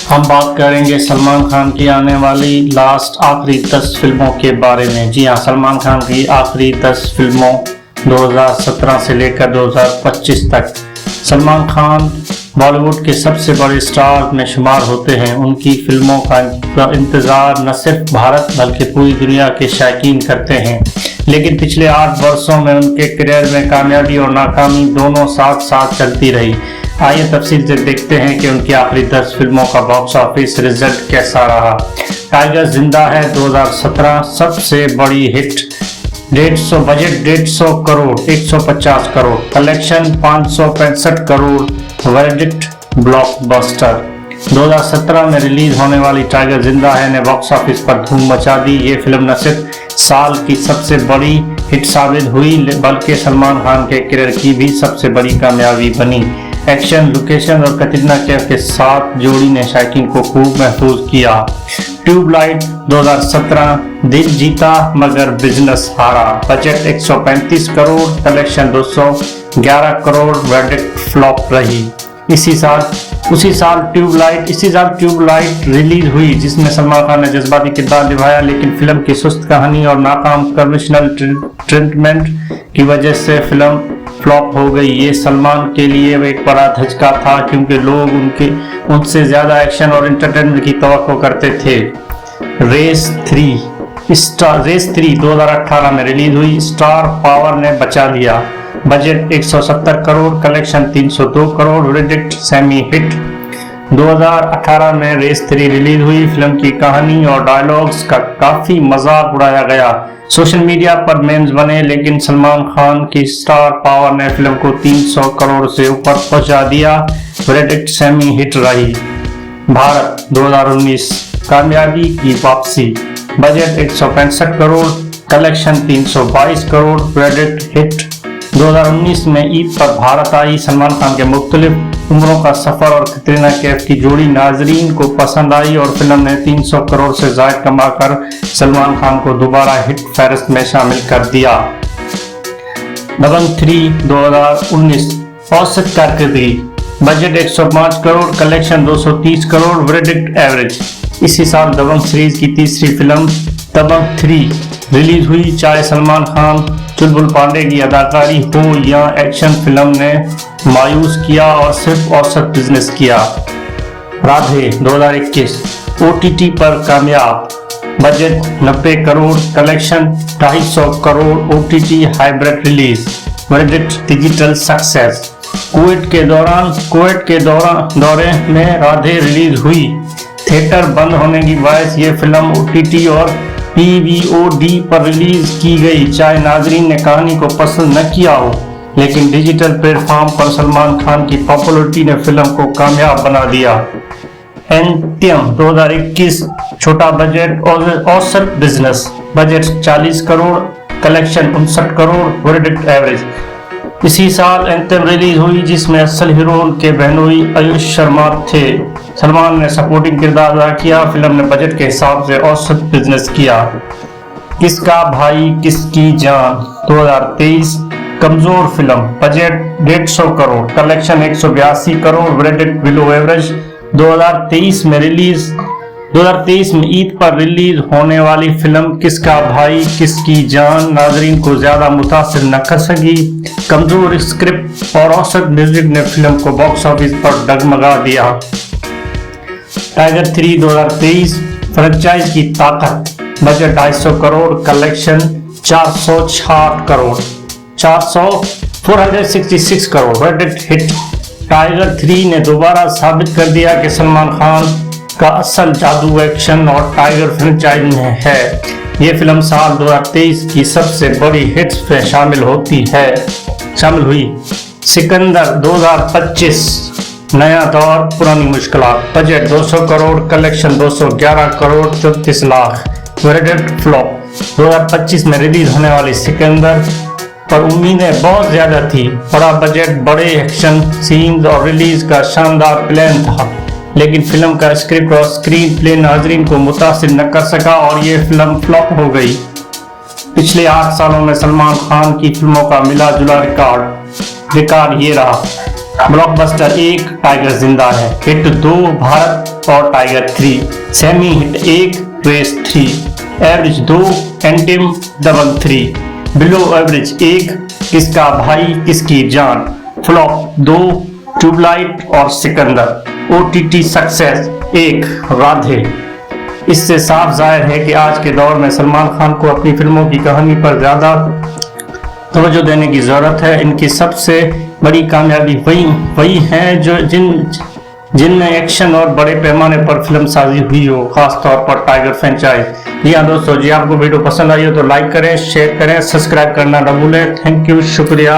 हम बात करेंगे सलमान खान की आने वाली आखिरी 10 फिल्मों के बारे में। जी हाँ, सलमान खान की आखिरी 10 फिल्मों 2017 से लेकर 2025 तक। सलमान खान बॉलीवुड के सबसे बड़े स्टार में शुमार होते हैं। उनकी फिल्मों का इंतज़ार न सिर्फ भारत बल्कि पूरी दुनिया के शौकीन करते हैं। लेकिन पिछले 8 वर्षों में उनके करियर में कामयाबी और नाकामी दोनों साथ साथ चलती रही। आइए तफसील से देखते हैं कि उनकी आखिरी 10 फिल्मों का बॉक्स ऑफिस रिजल्ट कैसा रहा। टाइगर जिंदा है 2017 सबसे बड़ी hit, 150 budget 150 crore 150 crore, collection 565 crore, verdict blockbuster. 2017 में रिलीज होने वाली टाइगर जिंदा है ने बॉक्स ऑफिस पर धूम मचा दी। ये फिल्म न सिर्फ साल की सबसे बड़ी हिट साबित हुई बल्कि सलमान खान के करियर की भी सबसे बड़ी कामयाबी बनी। एक्शन, लोकेशन और कटरीना कैफ के साथ जोड़ी ने शौकीन को खूब महफूज किया। ट्यूबलाइट 2017 दिल जीता मगर बिजनेस हारा, budget 135 crore, collection 211 crore, verdict flop रही। इसी साल ट्यूबलाइट रिलीज हुई जिसमें सलमान खान ने जज्बाती किरदार निभाया, लेकिन फिल्म की सुस्त कहानी और नाकाम कमर्शियल ट्रीटमेंट की वजह से फिल्म फ्लॉप हो गई। ये सलमान के लिए एक बड़ा धचका था क्योंकि लोग उनसे ज्यादा एक्शन और एंटरटेनमेंट की तवक्को करते थे। रेस 3 2018 में रिलीज हुई, स्टार पावर ने बचा लिया, budget 170 crore, collection 302 crore, verdict semi hit. 2018 में रेस 3 रिलीज हुई। फिल्म की कहानी और डायलॉग्स का काफी मजाक उड़ाया गया, सोशल मीडिया पर मेम्स बने, लेकिन सलमान खान की स्टार पावर ने फिल्म को 300 करोड़ से ऊपर पहुंचा दिया, वर्डिक्ट सेमी हिट रही। भारत 2019 कामयाबी की वापसी, budget 165 crore, collection 322 crore, verdict hit. 2019 में ईद पर भारत आई। सलमान खान के मुख्तलिफ उम्रों का सफर और कटरीना कैफ की जोड़ी नाजरीन को पसंद आई और फिल्म ने 300 करोड़ से ज्यादा कमाकर सलमान खान को दोबारा हिट फहरिस्त में शामिल कर दिया। दबंग 3 2019 औसत कारकर्दगी, budget 105 crore, collection 230 crore, verdict average. इसी साल दबंग सीरीज की तीसरी फिल्म दबंग 3 रिलीज हुई। चाहे सलमान खान चुलबुल पांडे की अदाकारी हो या एक्शन, फिल्म ने मायूस किया और सिर्फ औसत बिजनेस किया। राधे 2021 OTT पर कामयाब, budget 90 crore, collection 250 crore, OTT hybrid release, verdict digital success. Kuwait के दौरे में राधे रिलीज हुई। थिएटर बंद होने की बायस ये फिल्म OTT और PVOD पर रिलीज की गई। चाहे नाजरीन ने कहानी को पसंद न किया हो, लेकिन डिजिटल प्लेटफॉर्म पर सलमान खान की पॉपुलैरिटी ने फिल्म को कामयाब बना दिया। एंटियम 2021 छोटा बजट और औसत business, budget 40 crore, collection 59 crore, verdict average. इसी साल एंथम रिलीज हुई जिसमें असल हीरोइन के बहनोई आयुष शर्मा थे। सलमान ने सपोर्टिंग किरदार अदा किया। फिल्म ने बजट के हिसाब से औसत बिजनेस किया। किसका भाई किसकी जान 2023 कमजोर film, budget 150 crore, collection 182 crore, verdict below average. 2023 में ईद पर रिलीज होने वाली फिल्म किसका भाई किसकी जान नाजरीन को ज्यादा मुतासिर न कर सकी। कमजोर स्क्रिप्ट और औसत म्यूजिक ने फिल्म को बॉक्स ऑफिस पर डगमगा दिया। टाइगर 3 2023 फ्रेंचाइज की ताकत, budget 250 crore, collection 466 crore, verdict hit. Tiger 3 ने दोबारा साबित कर दिया कि सलमान खान का असल जादू एक्शन और टाइगर फ्रेंचाइज में है। ये फिल्म साल 2023 की सबसे बड़ी हिट्स में शामिल हुई। सिकंदर 2025 नया दौर पुरानी मुश्किलात, budget 200 crore, collection 211 crore 34 lakh, verdict flop. 2025 में रिलीज होने वाली सिकंदर पर उम्मीदें बहुत ज्यादा थी। बड़ा बजट, बड़े एक्शन सीन्स और रिलीज का शानदार प्लान था, लेकिन फिल्म का स्क्रिप्ट और स्क्रीन प्ले नाजरीन को मुतासिर न कर सका और ये फिल्म फ्लॉप हो गई। पिछले 8 सालों में सलमान खान की फिल्मों का मिला जुला रिकॉर्ड ये रहा। ब्लॉकबस्टर 1 टाइगर जिंदा है, हिट 2 भारत और Tiger 3। Semi hit 1, Race 3, average 2, Antim डबल 3, बिलो एवरेज 1, किसका भाई किसकी जान, फ्लॉप 2, ट्यूबलाइट और सिकंदर, OTT सक्सेस 1, राधे। इससे साफ जाहिर है कि आज के दौर में सलमान खान को अपनी फिल्मों की कहानी पर ज्यादा तवज्जो देने की जरूरत है। इनकी सबसे बड़ी कामयाबी वही है जो जिनमें एक्शन और बड़े पैमाने पर फिल्म साजी हुई हो, खास तौर पर टाइगर फ्रेंचाइज। जी हाँ दोस्तों, जी आपको वीडियो पसंद आई हो तो लाइक करें, शेयर करें, सब्सक्राइब करना न भूलें। थैंक यू, शुक्रिया।